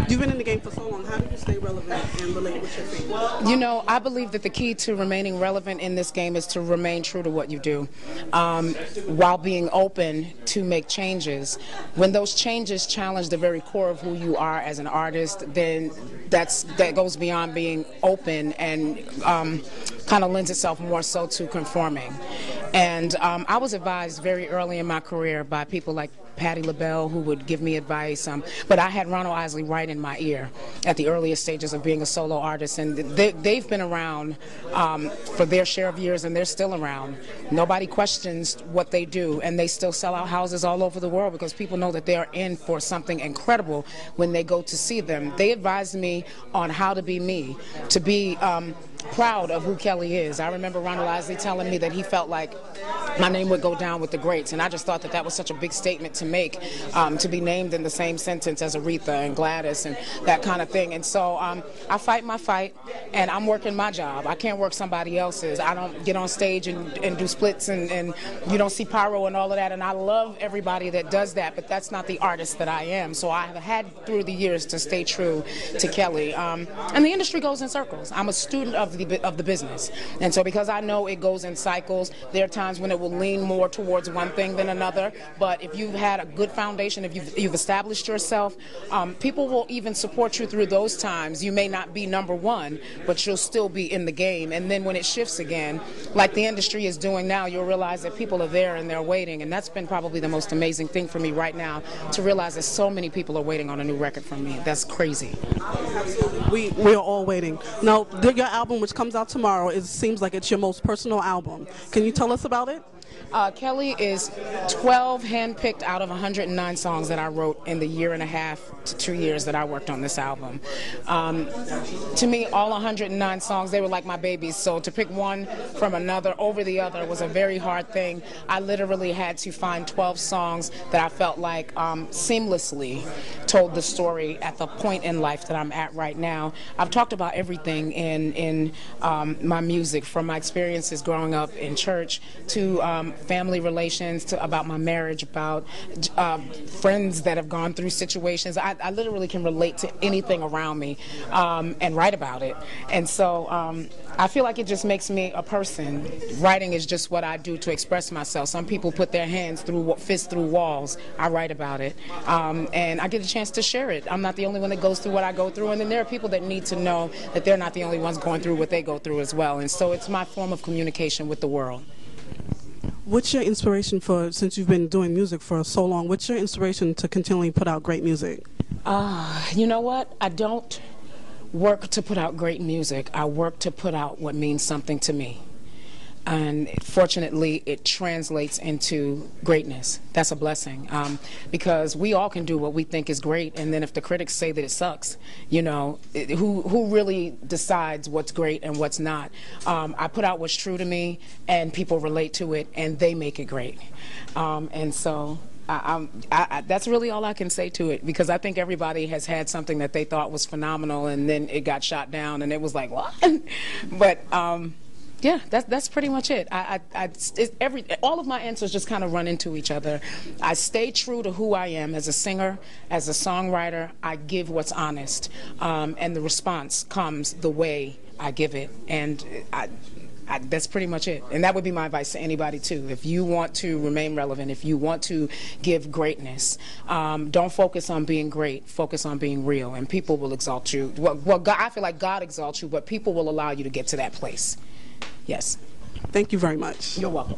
You've been in the game for so long. How do you stay relevant and relate with your fans? You know, I believe that the key to remaining relevant in this game is to remain true to what you do, while being open to make changes. When those changes challenge the very core of who you are as an artist, then that goes beyond being open and kind of lends itself more so to conforming. And I was advised very early in my career by people like Patti LaBelle, who would give me advice, but I had Ronald Isley right in my ear at the earliest stages of being a solo artist, and they've been around for their share of years, and they're still around. Nobody questions what they do, and they still sell out houses all over the world because people know that they are in for something incredible when they go to see them. They advised me on how to be me, to be proud of who Kelly is. I remember Ronald Isley telling me that he felt like my name would go down with the greats, and I just thought that that was such a big statement to make, to be named in the same sentence as Aretha and Gladys and that kind of thing. And so I fight my fight, and I'm working my job. I can't work somebody else's. I don't get on stage and do splits, and you don't see pyro and all of that, and I love everybody that does that, but that's not the artist that I am. So I have had through the years to stay true to Kelly. And the industry goes in circles. I'm a student of the business, and so because I know it goes in cycles, there are times when it will lean more towards one thing than another, but if you've had a good foundation, if you've established yourself, people will even support you through those times. You may not be number one, but you'll still be in the game, and then when it shifts again, like the industry is doing now, you'll realize that people are there and they're waiting, and that's been probably the most amazing thing for me right now, to realize that so many people are waiting on a new record from me. That's crazy. Absolutely. We are all waiting. Now, your album, which comes out tomorrow, it seems like it's your most personal album. Can you tell us about it? Kelly is 12 handpicked out of 109 songs that I wrote in the year and a half to 2 years that I worked on this album. To me, all 109 songs, they were like my babies, so to pick one from another over the other was a very hard thing. I literally had to find 12 songs that I felt like seamlessly told the story at the point in life that I'm at right now. I've talked about everything in my music, from my experiences growing up in church to family relations, to about my marriage, about friends that have gone through situations. I literally can relate to anything around me and write about it. And so I feel like it just makes me a person. Writing is just what I do to express myself. Some people put their hands through, fists through walls. I write about it. And I get a chance to share it. I'm not the only one that goes through what I go through, and then there are people that need to know that they're not the only ones going through what they go through as well. And so it's my form of communication with the world. What's your inspiration for, since you've been doing music for so long, what's your inspiration to continually put out great music? You know what? I don't work to put out great music. I work to put out what means something to me. And fortunately, it translates into greatness. That's a blessing, because we all can do what we think is great, and then if the critics say that it sucks, you know, who really decides what's great and what's not? I put out what's true to me, and people relate to it, and they make it great. And so that's really all I can say to it, because I think everybody has had something that they thought was phenomenal, and then it got shot down, and it was like, what? But yeah, that's pretty much it. All of my answers just kind of run into each other. I stay true to who I am as a singer, as a songwriter. I give what's honest, and the response comes the way I give it. And that's pretty much it. And that would be my advice to anybody too. If you want to remain relevant, if you want to give greatness, don't focus on being great. Focus on being real, and people will exalt you. Well, God, I feel like God exalts you, but people will allow you to get to that place. Yes. Thank you very much. You're welcome.